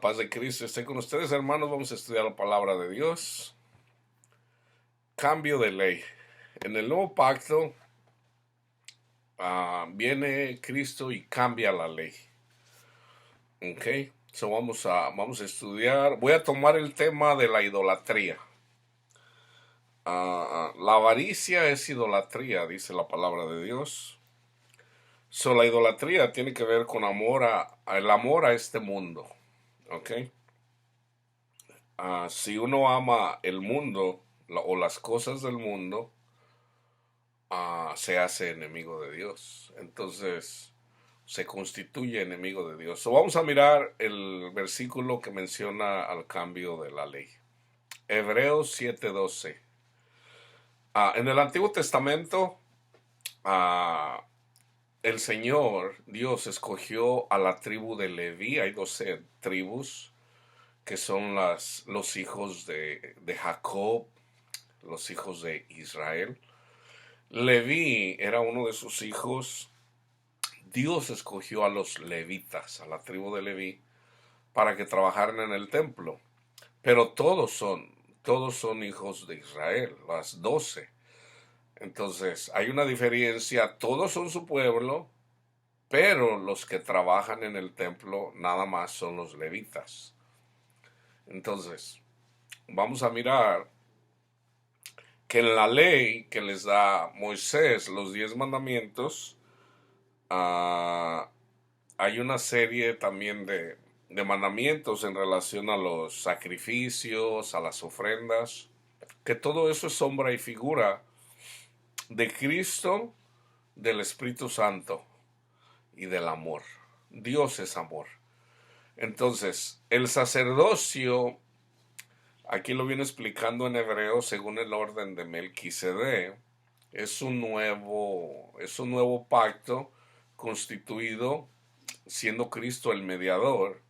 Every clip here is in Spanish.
paz de Cristo esté con ustedes, hermanos. Vamos a estudiar la palabra de Dios. Cambio de ley. En el nuevo pacto viene Cristo y cambia la ley. Ok. So vamos a estudiar. Voy a tomar el tema de la idolatría. La avaricia es idolatría, dice la palabra de Dios. So la idolatría tiene que ver con el amor a este mundo. Ok. Si uno ama el mundo o las cosas del mundo, se hace enemigo de Dios. Entonces, se constituye enemigo de Dios. So, vamos a mirar el versículo que menciona al cambio de la ley. Hebreos 7:12. En el Antiguo Testamento, el Señor, Dios, escogió a la tribu de Leví. Hay 12 tribus que son los hijos de Jacob, los hijos de Israel. Leví era uno de sus hijos. Dios escogió a los levitas, a la tribu de Leví, para que trabajaran en el templo. Pero todos son hijos de Israel, las 12. Entonces, hay una diferencia, todos son su pueblo, pero los que trabajan en el templo nada más son los levitas. Entonces, vamos a mirar que en la ley que les da Moisés, los 10 mandamientos, hay una serie también de mandamientos en relación a los sacrificios, a las ofrendas, que todo eso es sombra y figura de Cristo, del Espíritu Santo y del amor. Dios es amor. Entonces, el sacerdocio, aquí lo viene explicando en hebreo según el orden de Melquisedec, es un nuevo pacto constituido siendo Cristo el mediador.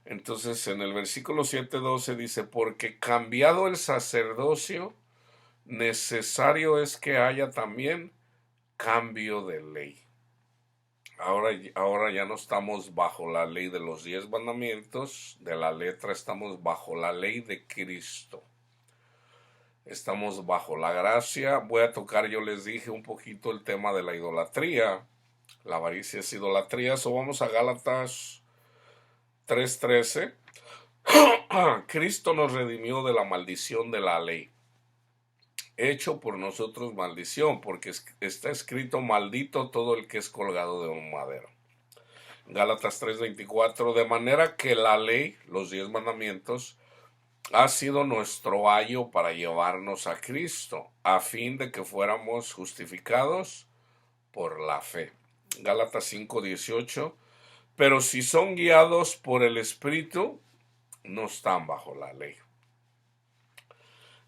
Entonces en el versículo 7:12 dice, porque cambiado el sacerdocio, necesario es que haya también cambio de ley. Ahora ya no estamos bajo la ley de los 10 mandamientos, de la letra, estamos bajo la ley de Cristo. Estamos bajo la gracia. Voy a tocar, yo les dije un poquito el tema de la idolatría. La avaricia es idolatría. So vamos a Gálatas 3:13. Cristo nos redimió de la maldición de la ley, hecho por nosotros maldición, porque está escrito, maldito todo el que es colgado de un madero. Gálatas 3:24, de manera que la ley, los 10 mandamientos, ha sido nuestro ayo para llevarnos a Cristo, a fin de que fuéramos justificados por la fe. Gálatas 5:18, pero si son guiados por el Espíritu, no están bajo la ley.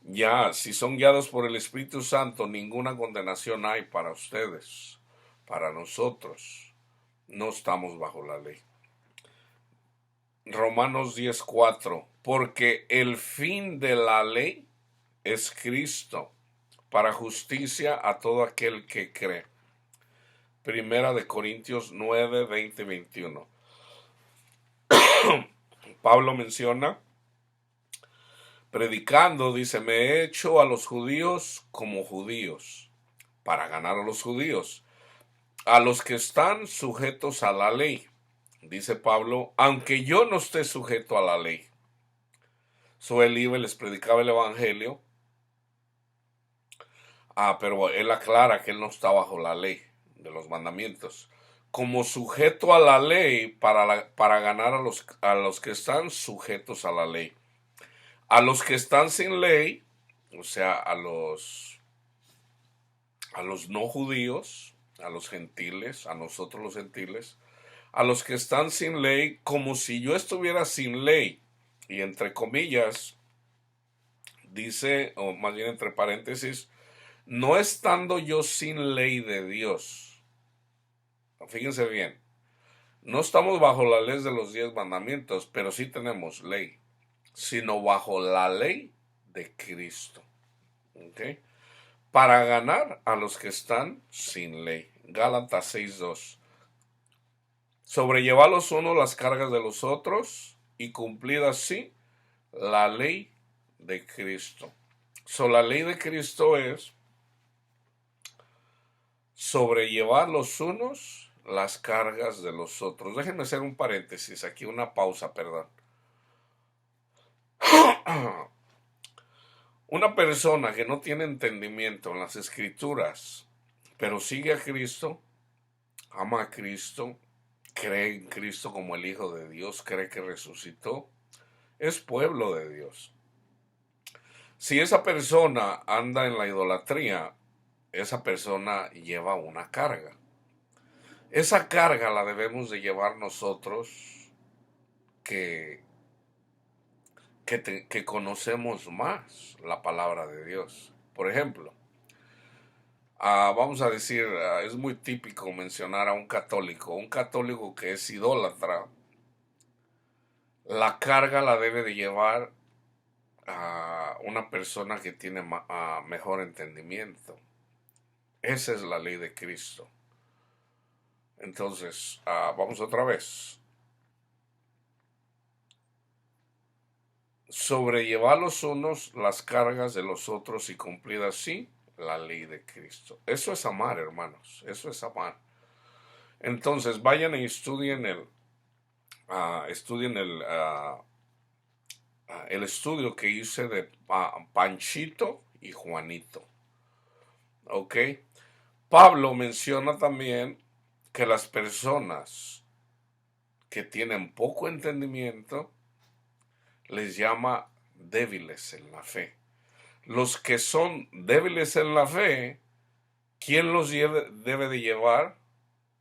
Ya, si son guiados por el Espíritu Santo, ninguna condenación hay para ustedes, para nosotros. No estamos bajo la ley. Romanos 10:4, porque el fin de la ley es Cristo, para justicia a todo aquel que cree. Primera de Corintios 9, 20, 21. Pablo menciona, predicando, dice, me he hecho a los judíos como judíos, para ganar a los judíos, a los que están sujetos a la ley. Dice Pablo, aunque yo no esté sujeto a la ley. Él iba y les predicaba el evangelio, pero él aclara que él no está bajo la ley de los mandamientos, como sujeto a la ley para ganar a los que están sujetos a la ley. A los que están sin ley, o sea, a los no judíos, a los gentiles, a nosotros los gentiles, a los que están sin ley, como si yo estuviera sin ley. Y entre comillas, dice, o más bien entre paréntesis, no estando yo sin ley de Dios. Fíjense bien, no estamos bajo la ley de los 10 mandamientos, pero sí tenemos ley, sino bajo la ley de Cristo. ¿Okay? Para ganar a los que están sin ley. Gálatas 6:2. Sobrellevar los unos las cargas de los otros y cumplid así la ley de Cristo. La ley de Cristo es sobrellevar los unos las cargas de los otros. Déjenme hacer un paréntesis, aquí una pausa, perdón. Una persona que no tiene entendimiento en las escrituras, pero sigue a Cristo, ama a Cristo, cree en Cristo como el Hijo de Dios, cree que resucitó, es pueblo de Dios. Si esa persona anda en la idolatría, esa persona lleva una carga. Esa carga la debemos de llevar nosotros que conocemos más la palabra de Dios. Por ejemplo, vamos a decir, es muy típico mencionar a un católico que es idólatra. La carga la debe de llevar a una persona que tiene mejor entendimiento. Esa es la ley de Cristo. Entonces, vamos otra vez. Sobrellevar los unos las cargas de los otros y cumplir así la ley de Cristo. Eso es amar, hermanos. Eso es amar. Entonces, vayan y estudien el estudio que hice de Panchito y Juanito. ¿Ok? Pablo menciona también que las personas que tienen poco entendimiento les llama débiles en la fe. Los que son débiles en la fe, ¿quién los debe de llevar?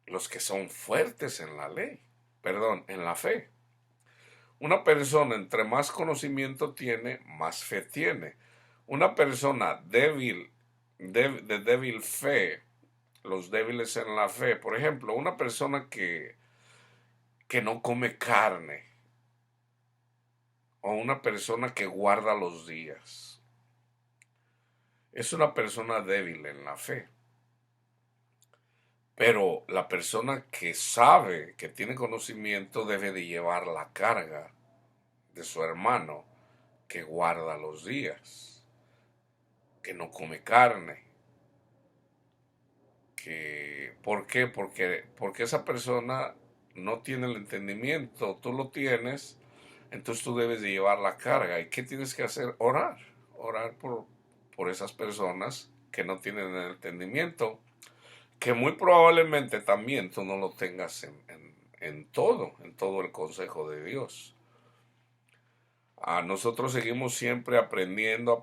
Los que son fuertes en la ley, en la fe. Una persona entre más conocimiento tiene, más fe tiene. Una persona débil, de débil fe, los débiles en la fe, por ejemplo, una persona que no come carne, o una persona que guarda los días, es una persona débil en la fe. Pero la persona que sabe, que tiene conocimiento, debe de llevar la carga de su hermano que guarda los días, que no come carne. ¿Por qué? Porque esa persona no tiene el entendimiento, tú lo tienes, entonces tú debes de llevar la carga. ¿Y qué tienes que hacer? Orar por esas personas que no tienen el entendimiento, que muy probablemente también tú no lo tengas en todo el consejo de Dios. Nosotros seguimos siempre aprendiendo.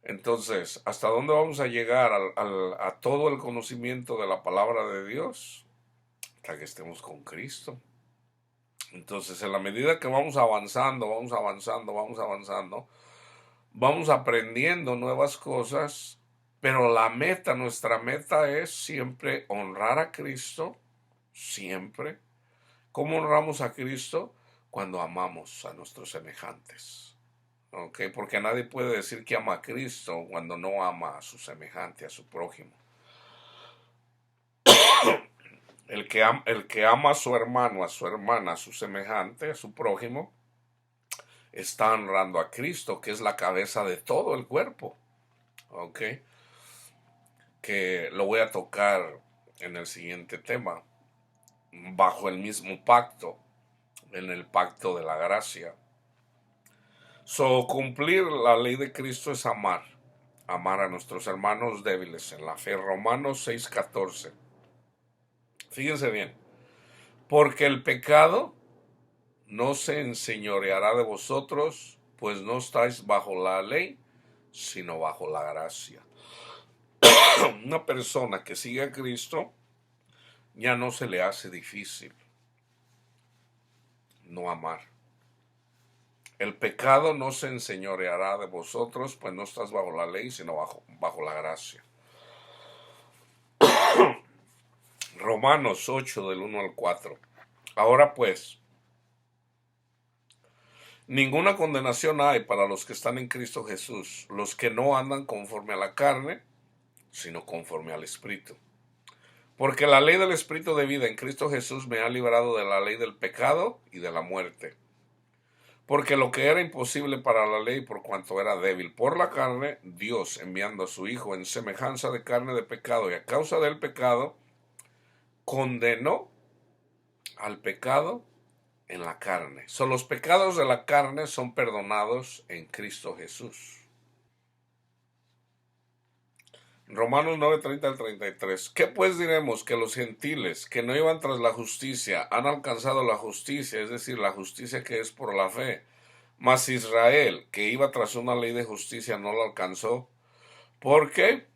Entonces, ¿hasta dónde vamos a llegar a todo el conocimiento de la palabra de Dios? Hasta que estemos con Cristo. Entonces, en la medida que vamos avanzando, vamos aprendiendo nuevas cosas, pero nuestra meta es siempre honrar a Cristo, siempre. ¿Cómo honramos a Cristo? Cuando amamos a nuestros semejantes. ¿Okay? Porque nadie puede decir que ama a Cristo cuando no ama a su semejante, a su prójimo. El que ama a su hermano, a su hermana, a su semejante, a su prójimo, está honrando a Cristo, que es la cabeza de todo el cuerpo. ¿Ok? Que lo voy a tocar en el siguiente tema, bajo el mismo pacto, en el pacto de la gracia. Cumplir la ley de Cristo es amar a nuestros hermanos débiles en la fe. Romanos 6:14. Fíjense bien, porque el pecado no se enseñoreará de vosotros, pues no estáis bajo la ley, sino bajo la gracia. Una persona que sigue a Cristo ya no se le hace difícil no amar. El pecado no se enseñoreará de vosotros, pues no estás bajo la ley, sino bajo la gracia. Romanos 8, del 1 al 4. Ahora pues, ninguna condenación hay para los que están en Cristo Jesús, los que no andan conforme a la carne, sino conforme al Espíritu. Porque la ley del Espíritu de vida en Cristo Jesús me ha librado de la ley del pecado y de la muerte. Porque lo que era imposible para la ley por cuanto era débil por la carne, Dios enviando a su Hijo en semejanza de carne de pecado y a causa del pecado, condenó al pecado en la carne. Los pecados de la carne son perdonados en Cristo Jesús. Romanos 9, 30 al 33. ¿Qué pues diremos? Que los gentiles que no iban tras la justicia han alcanzado la justicia, es decir, la justicia que es por la fe. Mas Israel, que iba tras una ley de justicia, no la alcanzó. ¿Por qué?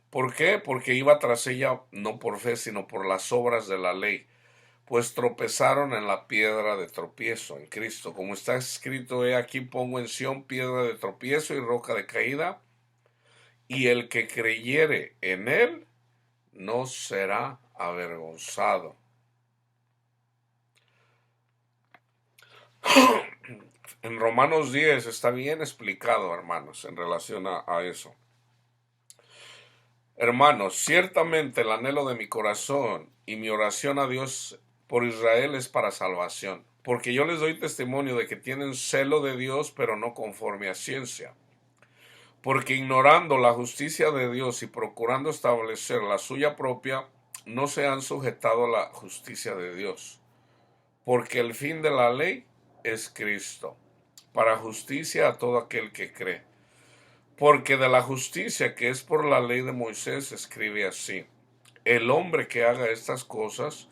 ¿Por qué? Porque iba tras ella no por fe, sino por las obras de la ley. Pues tropezaron en la piedra de tropiezo, en Cristo. Como está escrito, he aquí pongo en Sión piedra de tropiezo y roca de caída, y el que creyere en él no será avergonzado. En Romanos 10 está bien explicado, hermanos, en relación a eso. Hermanos, ciertamente el anhelo de mi corazón y mi oración a Dios por Israel es para salvación, porque yo les doy testimonio de que tienen celo de Dios, pero no conforme a ciencia. Porque ignorando la justicia de Dios y procurando establecer la suya propia, no se han sujetado a la justicia de Dios. Porque el fin de la ley es Cristo, para justicia a todo aquel que cree. Porque de la justicia que es por la ley de Moisés escribe así: el hombre que haga estas cosas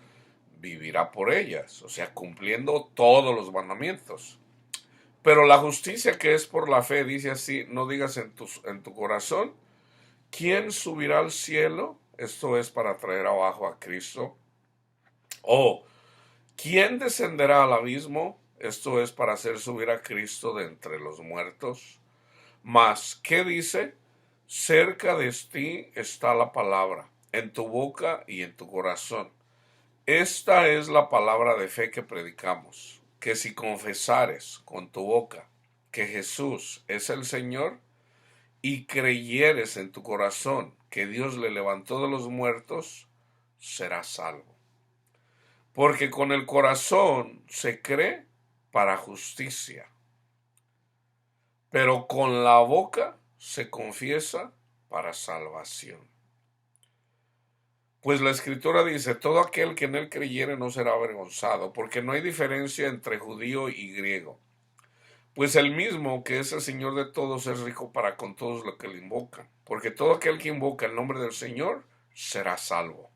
vivirá por ellas, o sea, cumpliendo todos los mandamientos. Pero la justicia que es por la fe dice así: no digas en tu corazón, ¿quién subirá al cielo? Esto es para traer abajo a Cristo. O, ¿quién descenderá al abismo? Esto es para hacer subir a Cristo de entre los muertos. Mas, ¿qué dice? Cerca de ti está la palabra, en tu boca y en tu corazón. Esta es la palabra de fe que predicamos, que si confesares con tu boca que Jesús es el Señor y creyeres en tu corazón que Dios le levantó de los muertos, serás salvo. Porque con el corazón se cree para justicia, pero con la boca se confiesa para salvación. Pues la Escritura dice: todo aquel que en él creyere no será avergonzado, porque no hay diferencia entre judío y griego. Pues el mismo que es el Señor de todos es rico para con todos los que le invocan, porque todo aquel que invoca el nombre del Señor será salvo.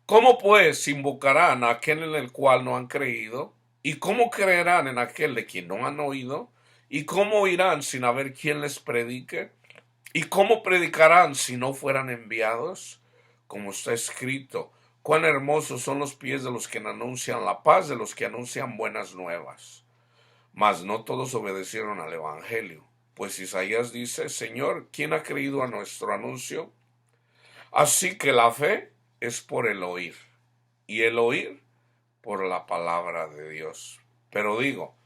¿Cómo pues invocarán a aquel en el cual no han creído? ¿Y cómo creerán en aquel de quien no han oído? ¿Y cómo oirán sin haber quien les predique? ¿Y cómo predicarán si no fueran enviados? Como está escrito: cuán hermosos son los pies de los que anuncian la paz, de los que anuncian buenas nuevas. Mas no todos obedecieron al evangelio. Pues Isaías dice: Señor, ¿quién ha creído a nuestro anuncio? Así que la fe es por el oír, y el oír por la palabra de Dios. Pero digo,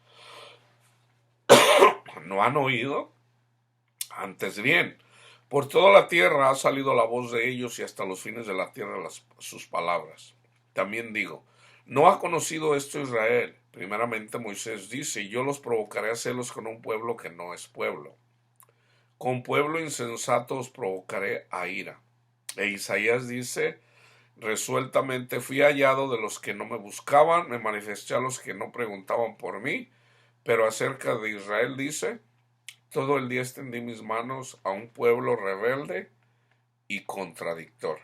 ¿no han oído? Antes bien, por toda la tierra ha salido la voz de ellos, y hasta los fines de la tierra sus palabras. También digo, ¿no ha conocido esto Israel? Primeramente Moisés dice: y yo los provocaré a celos con un pueblo que no es pueblo. Con pueblo insensato os provocaré a ira. E Isaías dice: resueltamente fui hallado de los que no me buscaban, me manifesté a los que no preguntaban por mí. Pero acerca de Israel dice: todo el día extendí mis manos a un pueblo rebelde y contradictor.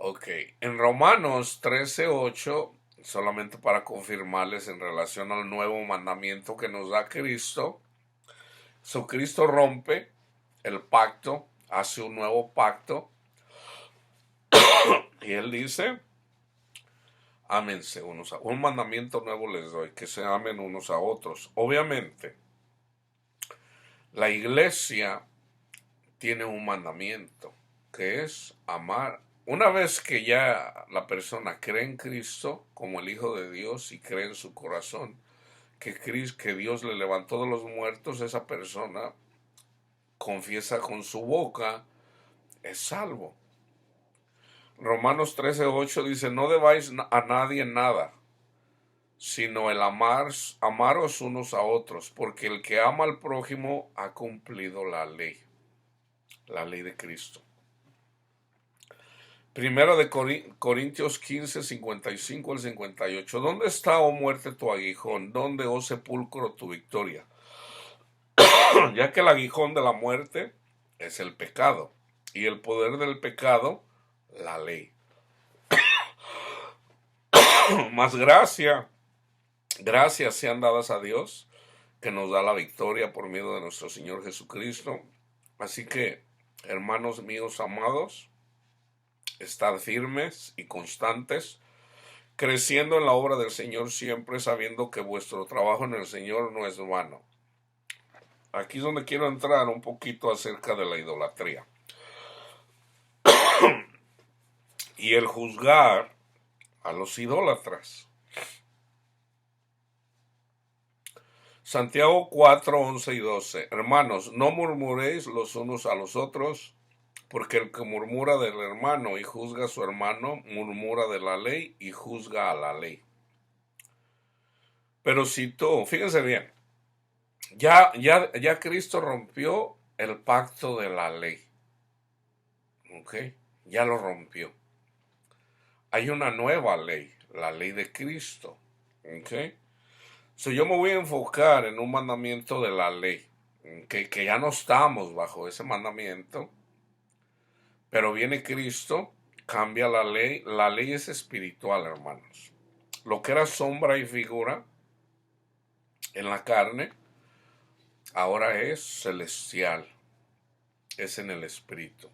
Ok, en Romanos 13:8, solamente para confirmarles en relación al nuevo mandamiento que nos da Cristo, Cristo rompe el pacto, hace un nuevo pacto, y él dice: ámense unos a otros. Un mandamiento nuevo les doy, que se amen unos a otros. Obviamente, la iglesia tiene un mandamiento, que es amar. Una vez que ya la persona cree en Cristo como el Hijo de Dios y cree en su corazón que Dios le levantó de los muertos, esa persona confiesa con su boca, es salvo. Romanos 13:8 dice, no debáis a nadie nada, sino el amaros unos a otros, porque el que ama al prójimo ha cumplido la ley de Cristo. Primera de Corintios 15:55 al 58. ¿Dónde está, oh muerte, tu aguijón? ¿Dónde, oh sepulcro, tu victoria? Ya que el aguijón de la muerte es el pecado, y el poder del pecado, la ley. Más gracias sean dadas a Dios, que nos da la victoria por medio de nuestro Señor Jesucristo. Así que, hermanos míos amados, estad firmes y constantes, creciendo en la obra del Señor siempre, sabiendo que vuestro trabajo en el Señor no es vano. Aquí es donde quiero entrar un poquito acerca de la idolatría. Y el juzgar a los idólatras. Santiago 4:11 y 12. Hermanos, no murmuréis los unos a los otros, porque el que murmura del hermano y juzga a su hermano, murmura de la ley y juzga a la ley. Pero si tú, fíjense bien, ya Cristo rompió el pacto de la ley. ¿Ok? Ya lo rompió. Hay una nueva ley, la ley de Cristo. ¿Ok? So, yo me voy a enfocar en un mandamiento de la ley, que ya no estamos bajo ese mandamiento, pero viene Cristo, cambia la ley. La ley es espiritual, hermanos. Lo que era sombra y figura en la carne, ahora es celestial, es en el espíritu.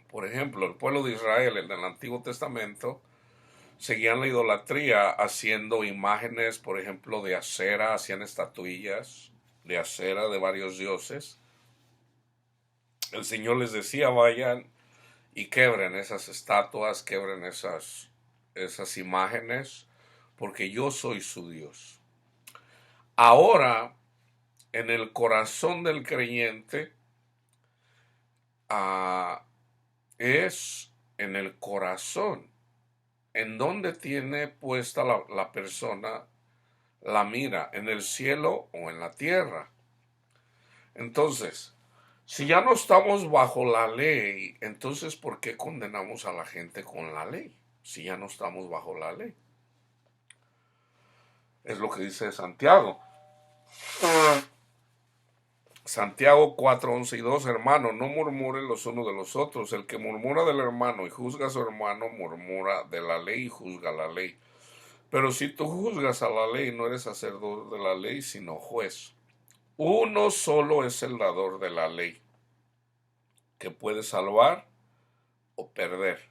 Por ejemplo, el pueblo de Israel en el Antiguo Testamento seguían la idolatría haciendo imágenes, por ejemplo, de acera, hacían estatuillas de acera de varios dioses. El Señor les decía, vayan y quebren esas estatuas, quebren esas imágenes, porque yo soy su Dios. Ahora, en el corazón del creyente, es en el corazón, en donde tiene puesta la persona la mira, en el cielo o en la tierra. Entonces, si ya no estamos bajo la ley, entonces ¿por qué condenamos a la gente con la ley? Si ya no estamos bajo la ley. Es lo que dice Santiago. Santiago 4:11 y 2, hermano, no murmuren los unos de los otros. El que murmura del hermano y juzga a su hermano, murmura de la ley y juzga la ley. Pero si tú juzgas a la ley, no eres sacerdote de la ley, sino juez. Uno solo es el dador de la ley, que puede salvar o perder.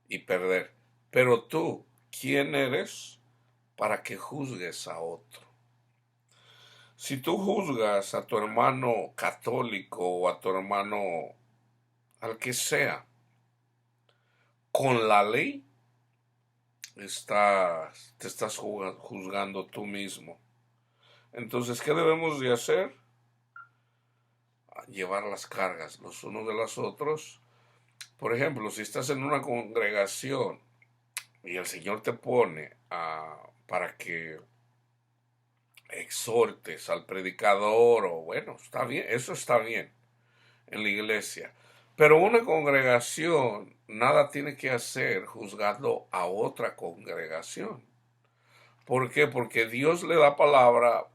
Y perder. Pero tú, ¿quién eres para que juzgues a otro? Si tú juzgas a tu hermano católico o a tu hermano al que sea, con la ley, te estás juzgando tú mismo. Entonces, ¿qué debemos de hacer? Llevar las cargas los unos de los otros. Por ejemplo, si estás en una congregación y el Señor te pone para que exhortes al predicador, o bueno, está bien, eso está bien en la iglesia. Pero una congregación nada tiene que hacer juzgando a otra congregación. ¿Por qué? Porque Dios le da palabra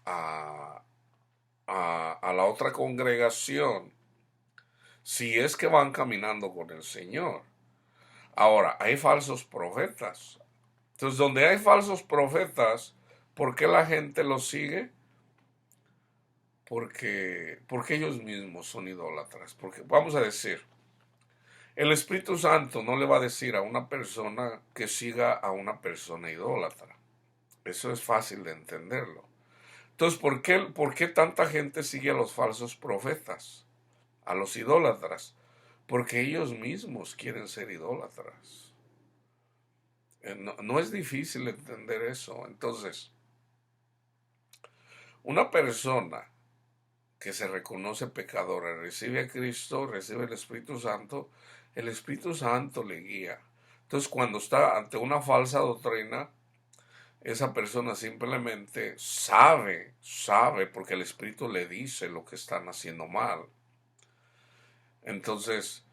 a la otra congregación si es que van caminando con el Señor. Ahora, hay falsos profetas. Entonces, donde hay falsos profetas, ¿por qué la gente los sigue? Porque ellos mismos son idólatras. Porque, vamos a decir, el Espíritu Santo no le va a decir a una persona que siga a una persona idólatra. Eso es fácil de entenderlo. Entonces, ¿por qué tanta gente sigue a los falsos profetas, a los idólatras? Porque ellos mismos quieren ser idólatras. No es difícil entender eso. Entonces, Una persona que se reconoce pecadora, recibe a Cristo, recibe el Espíritu Santo le guía. Entonces, cuando está ante una falsa doctrina, esa persona simplemente sabe, porque el Espíritu le dice lo que están haciendo mal. Entonces,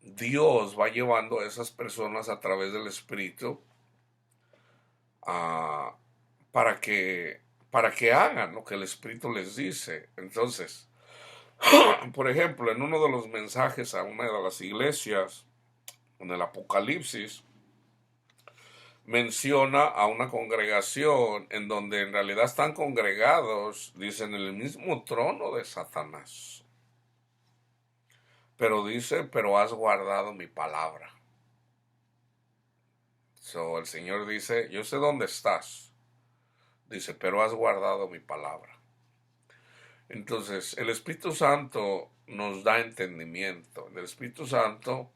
Dios va llevando a esas personas a través del Espíritu ah, para que, para que hagan lo que el Espíritu les dice. Entonces, por ejemplo, en uno de los mensajes a una de las iglesias, en el Apocalipsis, menciona a una congregación en donde en realidad están congregados, dicen, en el mismo trono de Satanás. Pero dice, pero has guardado mi palabra. El Señor dice, yo sé dónde estás. Dice, pero has guardado mi palabra. Entonces, el Espíritu Santo nos da entendimiento. El Espíritu Santo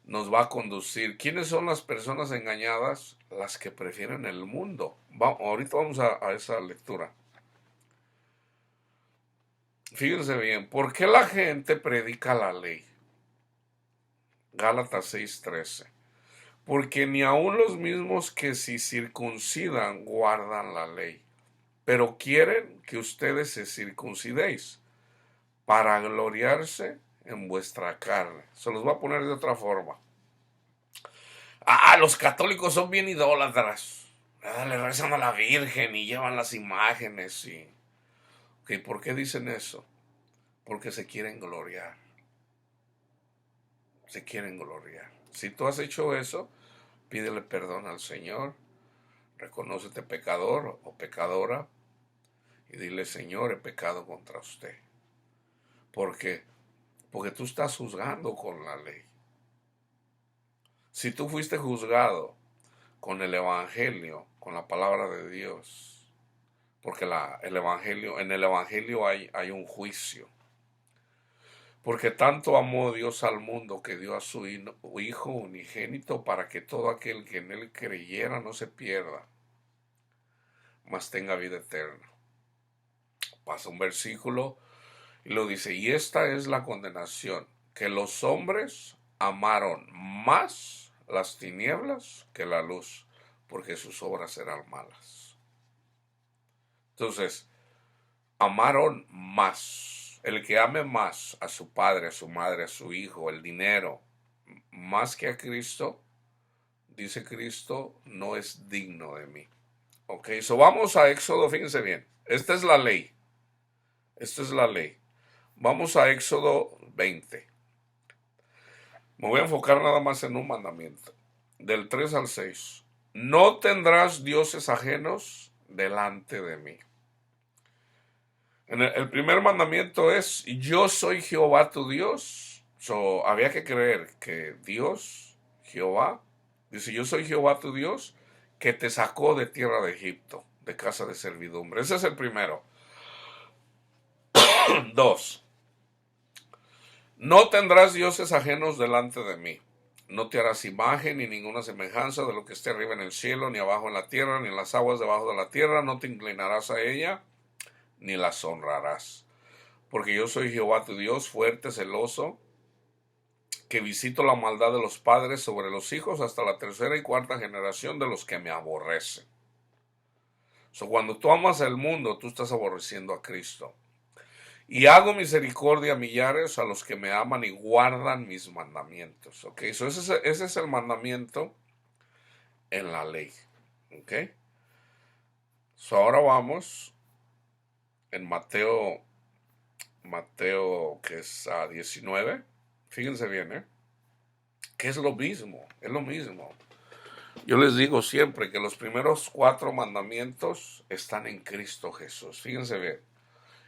nos va a conducir. ¿Quiénes son las personas engañadas? Las que prefieren el mundo. Ahorita vamos a esa lectura. Fíjense bien, ¿por qué la gente predica la ley? Gálatas 6:13. Porque ni aun los mismos que se circuncidan guardan la ley, pero quieren que ustedes se circuncidéis para gloriarse en vuestra carne. Se los voy a poner de otra forma. Los católicos son bien idólatras. Le rezan a la Virgen y llevan las imágenes. ¿Por qué dicen eso? Porque se quieren gloriar. Se quieren gloriar. Si tú has hecho eso, pídele perdón al Señor. Reconócete pecador o pecadora. Y dile, Señor, he pecado contra usted. ¿Por qué? Porque tú estás juzgando con la ley. Si tú fuiste juzgado con el Evangelio, con la palabra de Dios, porque en el Evangelio hay un juicio. Porque tanto amó Dios al mundo que dio a su Hijo unigénito para que todo aquel que en él creyera no se pierda, mas tenga vida eterna. Pasa un versículo y lo dice, y esta es la condenación, que los hombres amaron más las tinieblas que la luz, porque sus obras eran malas. Entonces, amaron más. El que ame más a su padre, a su madre, a su hijo, el dinero, más que a Cristo, dice Cristo, no es digno de mí. Ok, vamos a Éxodo, fíjense bien. Esta es la ley. Esta es la ley. Vamos a Éxodo 20. Me voy a enfocar nada más en un mandamiento. Del 3 al 6. No tendrás dioses ajenos delante de mí. El primer mandamiento es, yo soy Jehová tu Dios. Había que creer que Dios, Jehová, dice, yo soy Jehová tu Dios, que te sacó de tierra de Egipto, de casa de servidumbre. Ese es el primero. 2. No tendrás dioses ajenos delante de mí. No te harás imagen ni ninguna semejanza de lo que esté arriba en el cielo, ni abajo en la tierra, ni en las aguas debajo de la tierra. No te inclinarás a ella, ni las honrarás. Porque yo soy Jehová tu Dios, fuerte, celoso, que visito la maldad de los padres sobre los hijos hasta la tercera y cuarta generación de los que me aborrecen. Cuando tú amas el mundo, tú estás aborreciendo a Cristo. Y hago misericordia a millares a los que me aman y guardan mis mandamientos. ¿Ok? Ese es el mandamiento en la ley. ¿Ok? Ahora vamos en Mateo que es 19. Fíjense bien, que es lo mismo, es lo mismo. Yo les digo siempre que los primeros 4 mandamientos están en Cristo Jesús. Fíjense bien.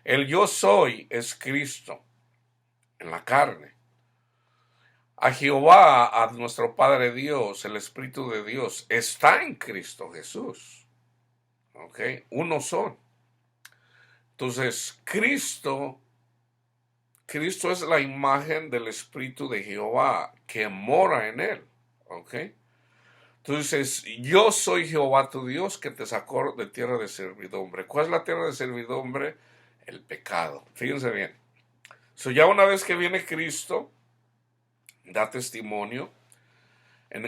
El yo soy es Cristo en la carne. A Jehová, a nuestro Padre Dios, el Espíritu de Dios, está en Cristo Jesús. ¿Ok? Uno son. Entonces, Cristo es la imagen del Espíritu de Jehová que mora en él. ¿Ok? Tú dices, yo soy Jehová tu Dios que te sacó de tierra de servidumbre. ¿Cuál es la tierra de servidumbre? El pecado. Fíjense bien. Ya una vez que viene Cristo, da testimonio,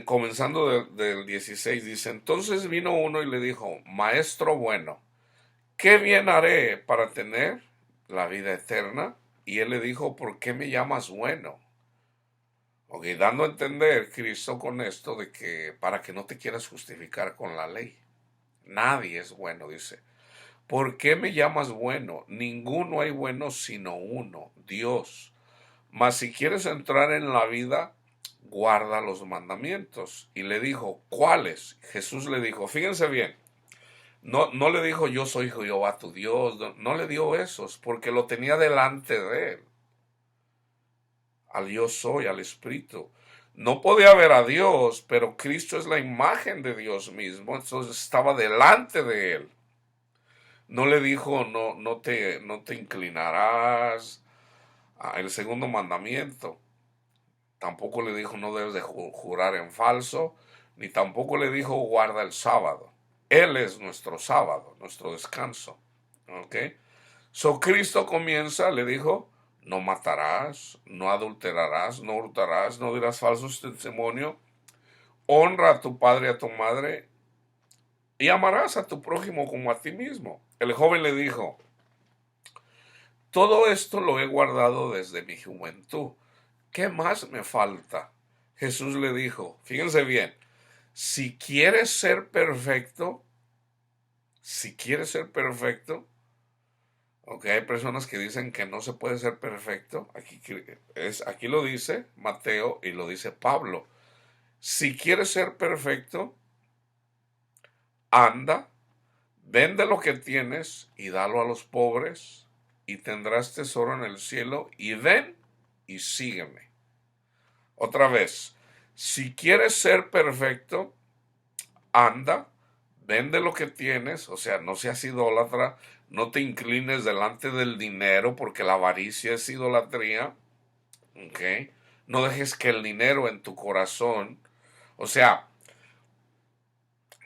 comenzando del 16, dice, entonces vino uno y le dijo, maestro bueno, ¿qué bien haré para tener la vida eterna? Y él le dijo, ¿por qué me llamas bueno? Ok, dando a entender Cristo con esto de que para que no te quieras justificar con la ley. Nadie es bueno, dice. ¿Por qué me llamas bueno? Ninguno hay bueno sino uno, Dios. Mas si quieres entrar en la vida, guarda los mandamientos. Y le dijo, ¿cuáles? Jesús le dijo, fíjense bien, no le dijo yo soy Jehová tu Dios, no le dio esos, porque lo tenía delante de él, al yo soy, al Espíritu. No podía ver a Dios, pero Cristo es la imagen de Dios mismo, entonces estaba delante de él. No le dijo, no te inclinarás. El segundo mandamiento. Tampoco le dijo, no debes de jurar en falso, ni tampoco le dijo, guarda el sábado. Él es nuestro sábado, nuestro descanso. ¿Ok? Cristo comienza, le dijo, no matarás, no adulterarás, no hurtarás, no dirás falsos testimonio, honra a tu padre y a tu madre, y amarás a tu prójimo como a ti mismo. El joven le dijo, todo esto lo he guardado desde mi juventud. ¿Qué más me falta? Jesús le dijo, fíjense bien, si quieres ser perfecto, ok, hay personas que dicen que no se puede ser perfecto, aquí lo dice Mateo y lo dice Pablo. Si quieres ser perfecto, anda, vende lo que tienes y dalo a los pobres y tendrás tesoro en el cielo y ven y sígueme. Otra vez, si quieres ser perfecto, anda, vende lo que tienes, o sea, no seas idólatra, no te inclines delante del dinero porque la avaricia es idolatría, ¿ok? No dejes que el dinero en tu corazón, o sea,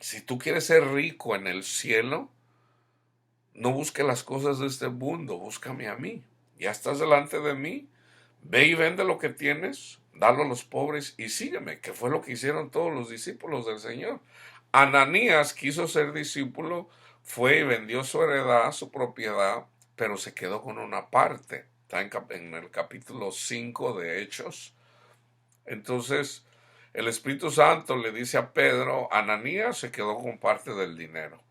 si tú quieres ser rico en el cielo, no busques las cosas de este mundo, búscame a mí. Ya estás delante de mí, ve y vende lo que tienes, dalo a los pobres y sígueme, que fue lo que hicieron todos los discípulos del Señor. Ananías quiso ser discípulo, fue y vendió su heredad, su propiedad, pero se quedó con una parte. Está en el capítulo 5 de Hechos. Entonces, el Espíritu Santo le dice a Pedro, Ananías se quedó con parte del dinero.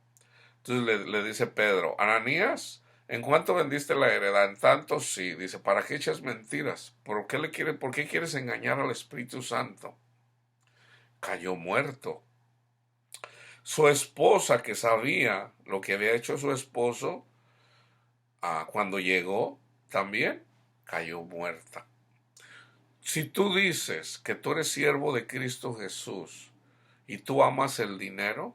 Entonces le dice Pedro, Ananías, ¿en cuánto vendiste la heredad? En tanto sí. Dice, ¿para qué echas mentiras? ¿Por qué quieres engañar al Espíritu Santo? Cayó muerto. Su esposa, que sabía lo que había hecho su esposo, cuando llegó, también cayó muerta. Si tú dices que tú eres siervo de Cristo Jesús y tú amas el dinero,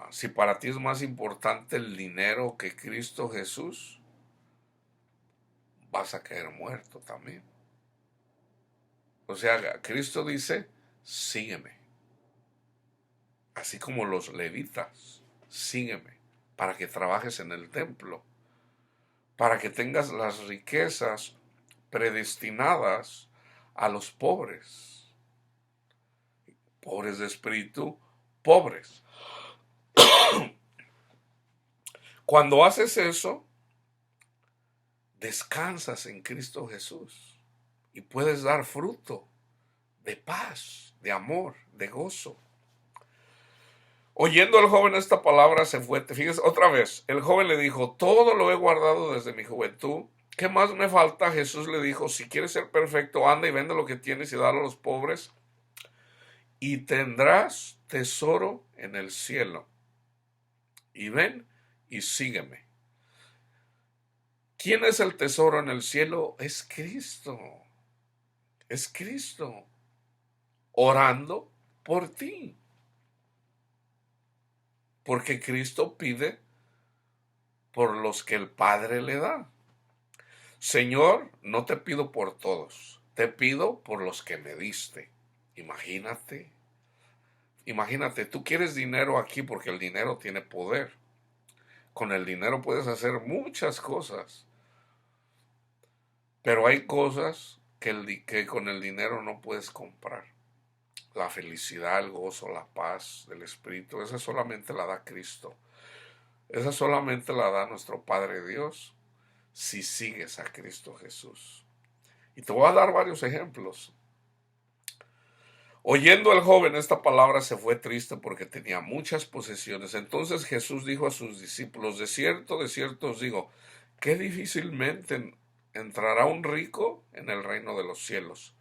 si para ti es más importante el dinero que Cristo Jesús, vas a caer muerto también. O sea, Cristo dice, sígueme. Así como los levitas, sígueme, para que trabajes en el templo, para que tengas las riquezas predestinadas a los pobres, pobres de espíritu, pobres. Cuando haces eso, descansas en Cristo Jesús y puedes dar fruto de paz, de amor, de gozo. Oyendo al joven esta palabra se fue. Fíjense, otra vez, el joven le dijo, todo lo he guardado desde mi juventud. ¿Qué más me falta? Jesús le dijo, si quieres ser perfecto, anda y vende lo que tienes y dalo a los pobres y tendrás tesoro en el cielo. Y ven y sígueme. ¿Quién es el tesoro en el cielo? Es Cristo. Es Cristo orando por ti. Porque Cristo pide por los que el Padre le da. Señor, no te pido por todos, te pido por los que me diste. Imagínate, imagínate, tú quieres dinero aquí porque el dinero tiene poder. Con el dinero puedes hacer muchas cosas, pero hay cosas que con el dinero no puedes comprar. La felicidad, el gozo, la paz del Espíritu, esa solamente la da Cristo. Esa solamente la da nuestro Padre Dios si sigues a Cristo Jesús. Y te voy a dar varios ejemplos. Oyendo el joven esta palabra se fue triste porque tenía muchas posesiones. Entonces Jesús dijo a sus discípulos, de cierto os digo, que difícilmente entrará un rico en el reino de los cielos.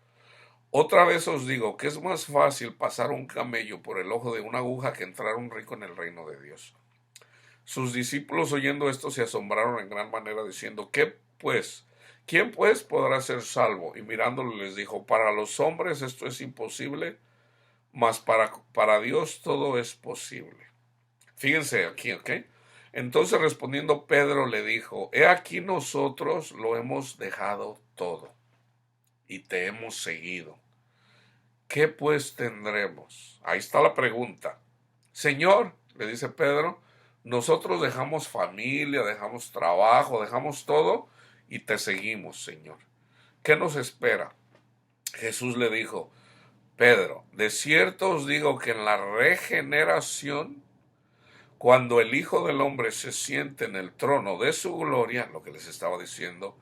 Otra vez os digo que es más fácil pasar un camello por el ojo de una aguja que entrar un rico en el reino de Dios. Sus discípulos oyendo esto se asombraron en gran manera diciendo, ¿qué pues? ¿Quién pues podrá ser salvo? Y mirándolo les dijo, para los hombres esto es imposible, mas para Dios todo es posible. Fíjense aquí, ¿ok? Entonces respondiendo Pedro le dijo, he aquí nosotros lo hemos dejado todo y te hemos seguido. ¿Qué pues tendremos? Ahí está la pregunta. Señor, le dice Pedro, nosotros dejamos familia, dejamos trabajo, dejamos todo y te seguimos, Señor. ¿Qué nos espera? Jesús le dijo, Pedro, de cierto os digo que en la regeneración, cuando el Hijo del Hombre se siente en el trono de su gloria, lo que les estaba diciendo,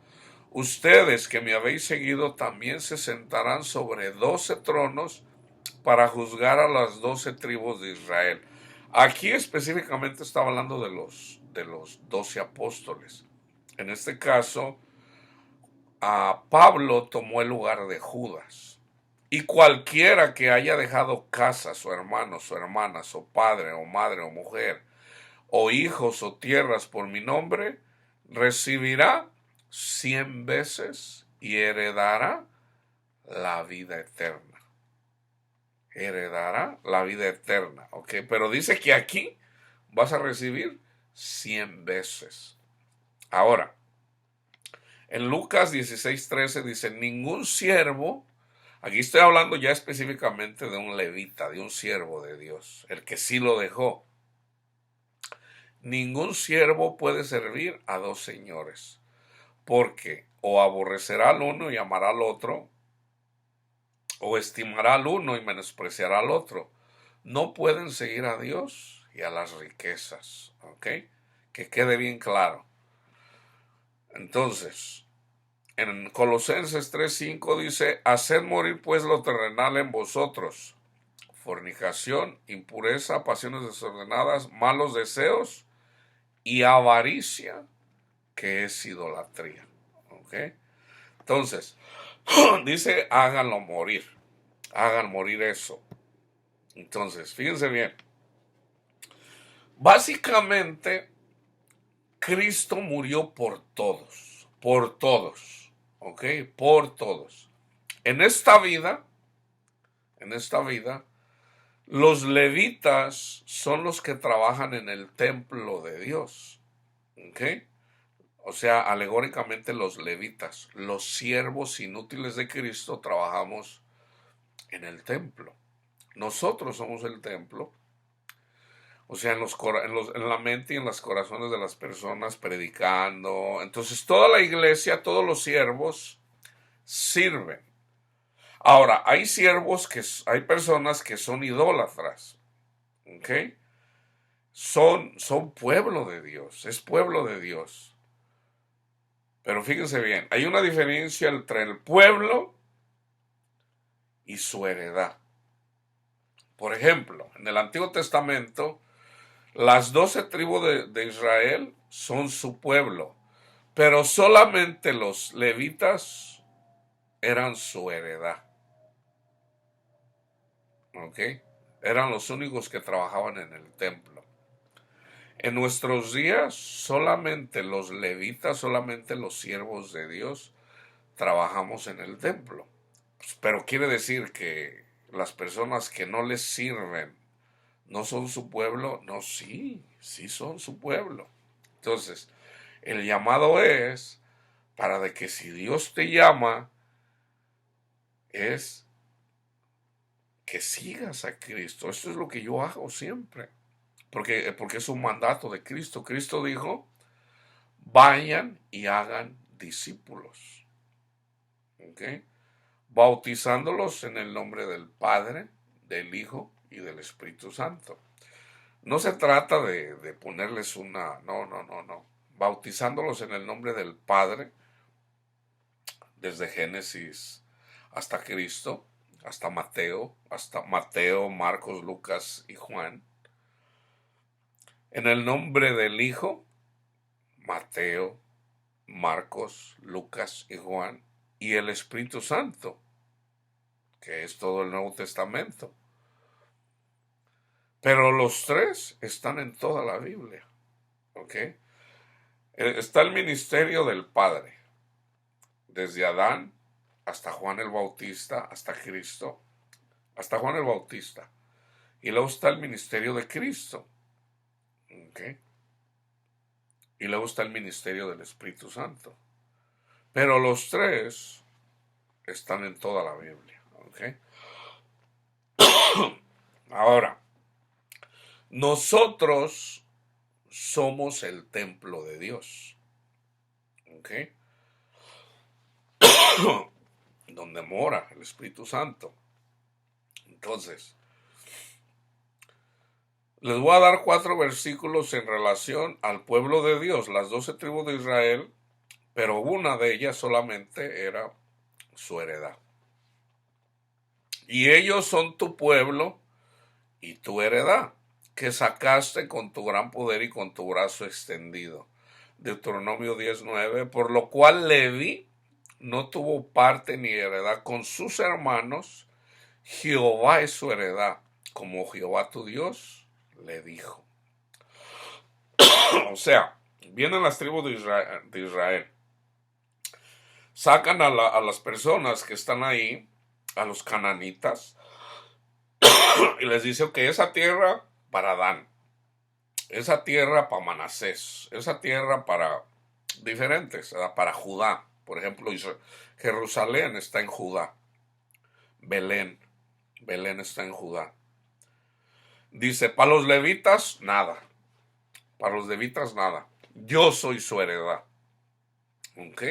ustedes que me habéis seguido también se sentarán sobre 12 tronos para juzgar a las 12 tribus de Israel. Aquí específicamente estaba hablando de los 12 apóstoles. En este caso, a Pablo tomó el lugar de Judas. Y cualquiera que haya dejado casa, su hermano, su hermana, su padre o madre o mujer, o hijos o tierras por mi nombre, recibirá 100 veces y heredará la vida eterna. Heredará la vida eterna, ¿ok? Pero dice que aquí vas a recibir 100 veces. Ahora, en Lucas 16:13 dice, ningún siervo, aquí estoy hablando ya específicamente de un levita, de un siervo de Dios, el que sí lo dejó. Ningún siervo puede servir a dos señores, porque o aborrecerá al uno y amará al otro, o estimará al uno y menospreciará al otro. No pueden seguir a Dios y a las riquezas, ¿ok? Que quede bien claro. Entonces, en Colosenses 3:5 dice, haced morir pues lo terrenal en vosotros, fornicación, impureza, pasiones desordenadas, malos deseos y avaricia, que es idolatría. ¿Ok? Entonces, dice, hagan morir eso. Entonces, fíjense bien, básicamente, Cristo murió por todos, ¿ok? Por todos. En esta vida, los levitas son los que trabajan en el templo de Dios, ¿ok? O sea, alegóricamente los levitas, los siervos inútiles de Cristo, trabajamos en el templo. Nosotros somos el templo, o sea, en la mente y en los corazones de las personas predicando. Entonces, toda la iglesia, todos los siervos sirven. Ahora, hay personas que son idólatras, ¿ok? Son pueblo de Dios, es pueblo de Dios. Pero fíjense bien, hay una diferencia entre el pueblo y su heredad. Por ejemplo, en el Antiguo Testamento, las 12 tribus de Israel son su pueblo, pero solamente los levitas eran su heredad. ¿Ok? Eran los únicos que trabajaban en el templo. En nuestros días, solamente los levitas, solamente los siervos de Dios, trabajamos en el templo. Pero quiere decir que las personas que no les sirven no son su pueblo. No, sí, sí son su pueblo. Entonces, el llamado es para de que si Dios te llama, es que sigas a Cristo. Esto es lo que yo hago siempre, porque es un mandato de Cristo. Cristo dijo, vayan y hagan discípulos, ¿ok? Bautizándolos en el nombre del Padre, del Hijo y del Espíritu Santo. No se trata de ponerles una, no. Bautizándolos en el nombre del Padre, desde Génesis hasta Cristo, hasta Mateo, Marcos, Lucas y Juan. En el nombre del Hijo, Mateo, Marcos, Lucas y Juan, y el Espíritu Santo, que es todo el Nuevo Testamento. Pero los tres están en toda la Biblia, ¿ok? Está el ministerio del Padre, desde Adán hasta Juan el Bautista, hasta Cristo, hasta Juan el Bautista. Y luego está el ministerio de Cristo, ¿ok? Y luego está el ministerio del Espíritu Santo. Pero los tres están en toda la Biblia, ¿ok? Ahora, nosotros somos el templo de Dios, ¿ok? Donde mora el Espíritu Santo. Entonces, les voy a dar 4 versículos en relación al pueblo de Dios, las 12 tribus de Israel, pero una de ellas solamente era su heredad. Y ellos son tu pueblo y tu heredad, que sacaste con tu gran poder y con tu brazo extendido. Deuteronomio 10:9, por lo cual Leví no tuvo parte ni heredad con sus hermanos. Jehová es su heredad, como Jehová tu Dios le dijo. O sea, vienen las tribus de Israel, sacan a las personas que están ahí, a los cananitas, y les dice, ok, esa tierra para Dan, esa tierra para Manasés, esa tierra para diferentes, para Judá. Por ejemplo, Jerusalén está en Judá. Belén está en Judá. Dice, para los levitas, nada. Para los levitas, nada. Yo soy su heredad. ¿Ok?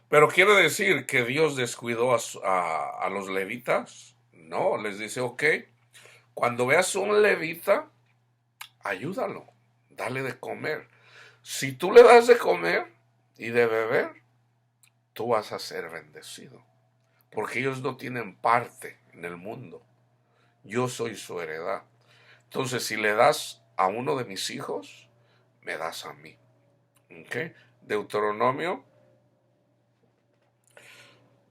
Pero quiere decir que Dios descuidó a los levitas. No, les dice, ok, cuando veas un levita, ayúdalo, dale de comer. Si tú le das de comer y de beber, tú vas a ser bendecido. Porque ellos no tienen parte en el mundo. Yo soy su heredad. Entonces, si le das a uno de mis hijos, me das a mí. ¿Okay? Deuteronomio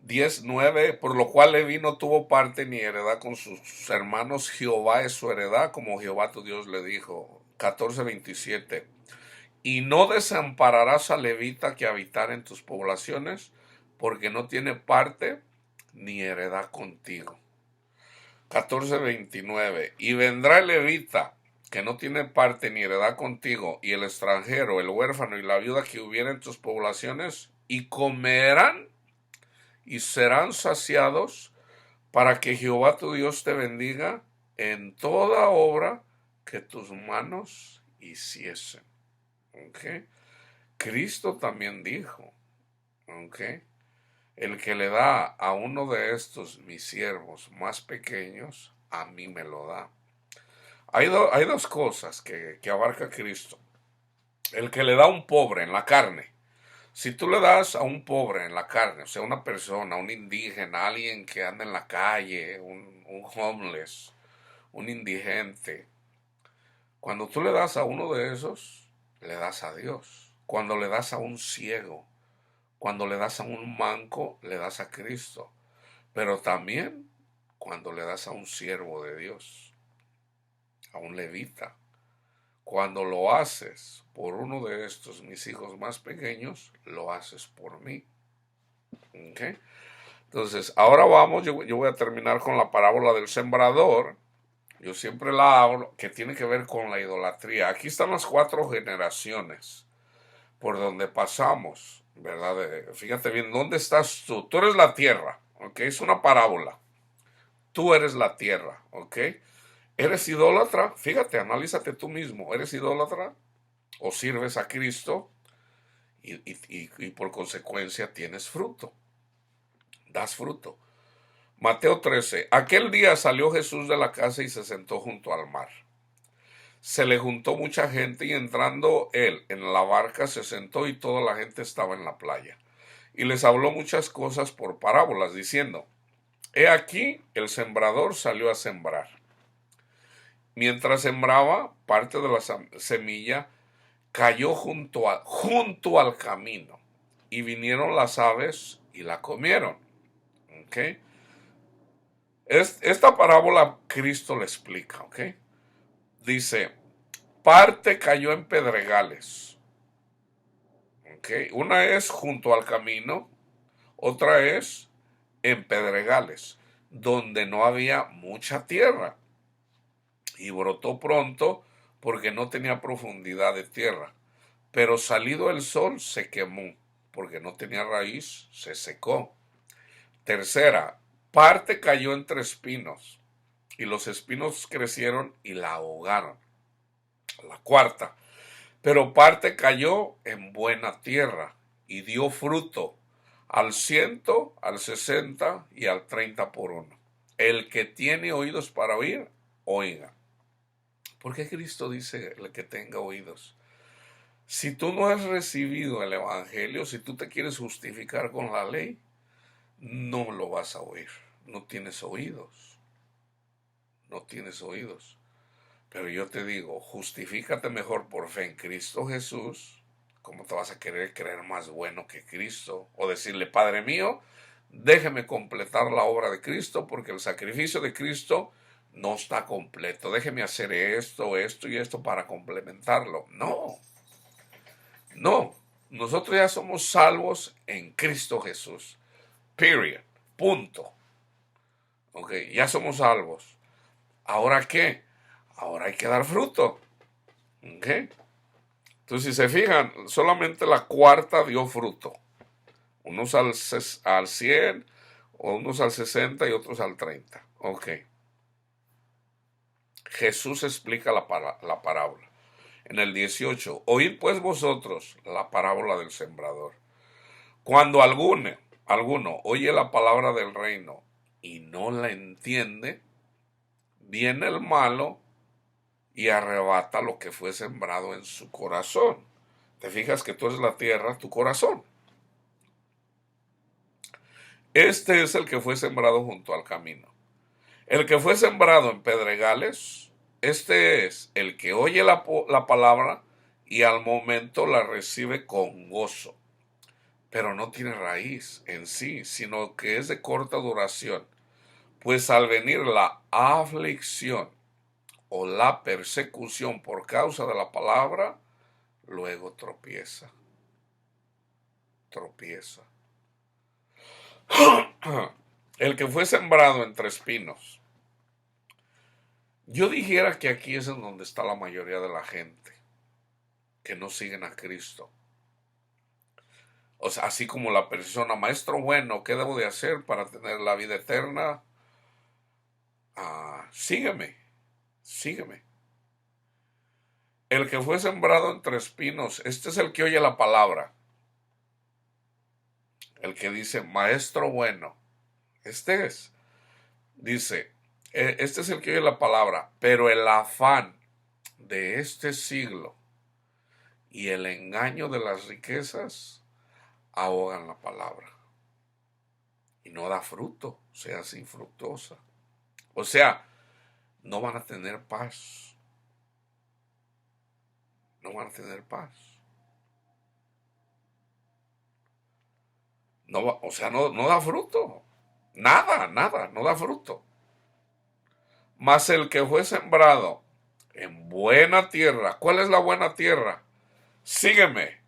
10:9, por lo cual Leví no tuvo parte ni heredad con sus hermanos. Jehová es su heredad, como Jehová tu Dios le dijo. 14:27, y no desampararás a levita que habitar en tus poblaciones, porque no tiene parte ni heredad contigo. 14:29, y vendrá el levita que no tiene parte ni heredad contigo, y el extranjero, el huérfano y la viuda que hubiera en tus poblaciones, y comerán y serán saciados, para que Jehová tu Dios te bendiga en toda obra que tus manos hiciesen. ¿Okay? Cristo también dijo, ¿okay?, el que le da a uno de estos mis siervos más pequeños, a mí me lo da. Hay dos cosas que abarca Cristo. El que le da a un pobre en la carne. Si tú le das a un pobre en la carne, o sea, una persona, un indígena, alguien que anda en la calle, un homeless, un indigente, cuando tú le das a uno de esos, le das a Dios. Cuando le das a un ciego, cuando le das a un manco, le das a Cristo. Pero también cuando le das a un siervo de Dios, a un levita. Cuando lo haces por uno de estos, mis hijos más pequeños, lo haces por mí. ¿Okay? Entonces, ahora vamos, yo voy a terminar con la parábola del sembrador. Yo siempre la hablo, que tiene que ver con la idolatría. Aquí están las 4 generaciones por donde pasamos, ¿verdad? Fíjate bien, ¿dónde estás tú? Tú eres la tierra, ¿ok? Es una parábola. tú eres la tierra, ¿ok? ¿Eres idólatra? Fíjate, analízate tú mismo. ¿Eres idólatra o sirves a Cristo y por consecuencia tienes fruto? Das fruto. Mateo 13. Aquel día salió Jesús de la casa y se sentó junto al mar. Se le juntó mucha gente y entrando él en la barca se sentó y toda la gente estaba en la playa. Y les habló muchas cosas por parábolas, diciendo, he aquí el sembrador salió a sembrar. Mientras sembraba, parte de la semilla cayó junto al camino y vinieron las aves y la comieron. ¿Okay? Esta parábola Cristo le explica. ¿Okay? Dice, parte cayó en pedregales. ¿Okay? Una es junto al camino, otra es en pedregales, donde no había mucha tierra. Y brotó pronto porque no tenía profundidad de tierra. Pero salido el sol se quemó, porque no tenía raíz, se secó. Tercera, parte cayó entre espinos, y los espinos crecieron y la ahogaron. La cuarta, pero parte cayó en buena tierra, y dio fruto al 100, al 60 y al 30 por uno. El que tiene oídos para oír, oiga. ¿Por qué Cristo dice el que tenga oídos? Si tú no has recibido el Evangelio, si tú te quieres justificar con la ley, no lo vas a oír. No tienes oídos. No tienes oídos. Pero yo te digo, justifícate mejor por fe en Cristo Jesús. ¿Cómo te vas a querer creer más bueno que Cristo? O decirle, Padre mío, déjeme completar la obra de Cristo porque el sacrificio de Cristo no está completo. Déjeme hacer esto, esto y esto para complementarlo. No, no. Nosotros ya somos salvos en Cristo Jesús. Period. Punto. Ok, ya somos salvos. ¿Ahora qué? Ahora hay que dar fruto. Ok. Entonces, si se fijan, solamente la cuarta dio fruto. Unos al 100, o unos al 60 y otros al 30. Ok. Jesús explica la parábola. En el 18, oíd pues vosotros la parábola del sembrador. Cuando alguno oye la palabra del reino y no la entiende, viene el malo y arrebata lo que fue sembrado en su corazón. Te fijas que tú eres la tierra, tu corazón. Este es el que fue sembrado junto al camino. El que fue sembrado en pedregales, este es el que oye la palabra y al momento la recibe con gozo, pero no tiene raíz en sí, sino que es de corta duración, pues al venir la aflicción o la persecución por causa de la palabra, luego tropieza. El que fue sembrado entre espinos. Yo dijera que aquí es en donde está la mayoría de la gente que no siguen a Cristo. O sea, así como la persona, maestro bueno, ¿qué debo de hacer para tener la vida eterna? Sígueme. El que fue sembrado entre espinos, este es el que oye la palabra. El que dice, maestro bueno, este es. Dice, este es el que oye la palabra, pero el afán de este siglo y el engaño de las riquezas ahogan la palabra y no da fruto, se hace infructuosa. O sea, no van a tener paz. No van a tener paz. No, o sea, no da fruto. Nada, no da fruto. Mas el que fue sembrado en buena tierra. ¿Cuál es la buena tierra? Sígueme.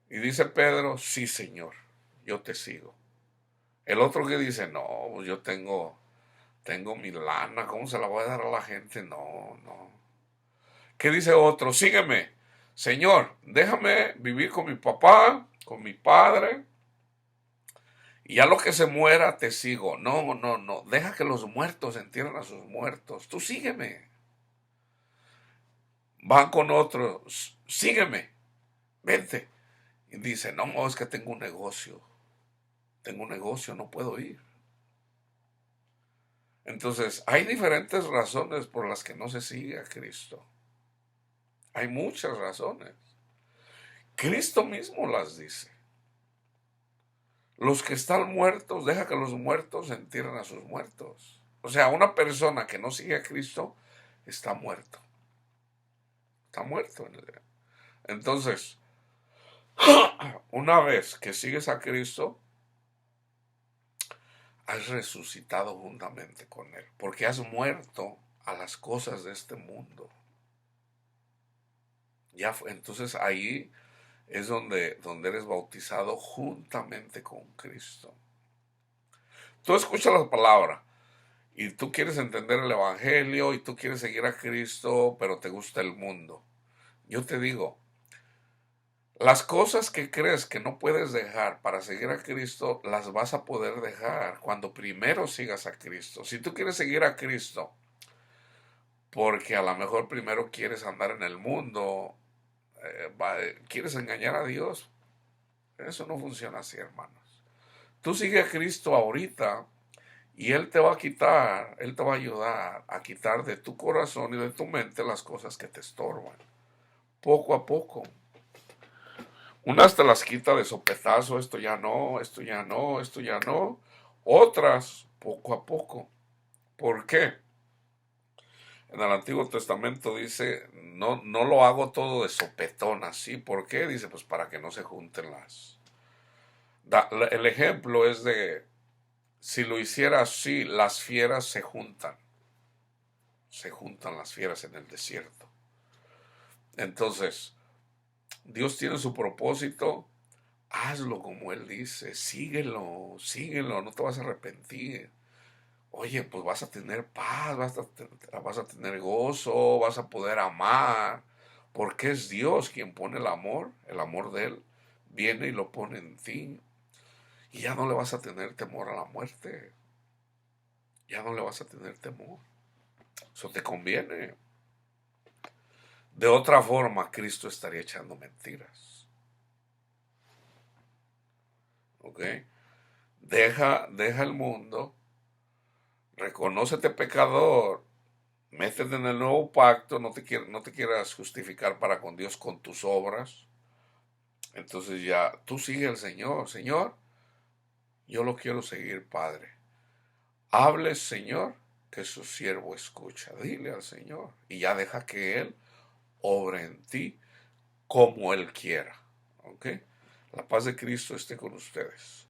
Y dice Pedro, sí, Señor, yo te sigo. El otro que dice, no, yo tengo mi lana, ¿cómo se la voy a dar a la gente? No. ¿Qué dice otro? Sígueme. Señor, déjame vivir con mi papá, con mi padre, Y ya lo que se muera, te sigo. No, no, no. Deja que los muertos entierren a sus muertos. Tú sígueme. Van con otros. Sígueme. Vente. Y dice, no, es que tengo un negocio. Tengo un negocio, no puedo ir. Entonces, hay diferentes razones por las que no se sigue a Cristo. Hay muchas razones. Cristo mismo las dice. Los que están muertos, deja que los muertos entierren a sus muertos. O sea, una persona que no sigue a Cristo está muerto. Está muerto. Entonces, una vez que sigues a Cristo, has resucitado juntamente con Él, porque has muerto a las cosas de este mundo. Ya fue, entonces ahí es donde eres bautizado juntamente con Cristo. Tú escuchas la palabra y tú quieres entender el Evangelio y tú quieres seguir a Cristo, pero te gusta el mundo. Yo te digo, las cosas que crees que no puedes dejar para seguir a Cristo, las vas a poder dejar cuando primero sigas a Cristo. Si tú quieres seguir a Cristo, porque a lo mejor primero quieres andar en el mundo, quieres engañar a Dios, eso no funciona así, hermanos. Tú sigue a Cristo ahorita y Él te va a quitar, Él te va a ayudar a quitar de tu corazón y de tu mente las cosas que te estorban. Poco a poco. Unas te las quita de sopetazo, esto ya no, esto ya no, esto ya no. Otras, poco a poco. ¿Por qué? En el Antiguo Testamento dice, no, no lo hago todo de sopetón así. ¿Por qué? Dice, pues para que no se junten las. El ejemplo es de, si lo hiciera así, las fieras se juntan. Se juntan las fieras en el desierto. Entonces, Dios tiene su propósito, hazlo como Él dice, síguelo, síguelo, no te vas a arrepentir. Oye, pues vas a tener paz, vas a tener gozo, vas a poder amar, porque es Dios quien pone el amor de Él viene y lo pone en ti. Y ya no le vas a tener temor a la muerte, ya no le vas a tener temor. Eso te conviene. De otra forma, Cristo estaría echando mentiras. ¿Ok? Deja el mundo, reconócete pecador, métete en el nuevo pacto, no te quieras justificar para con Dios con tus obras. Entonces ya tú sigue al Señor. Señor, yo lo quiero seguir, Padre. Hable, Señor, que su siervo escucha. Dile al Señor y ya deja que Él obre en ti como Él quiera. ¿Ok? La paz de Cristo esté con ustedes.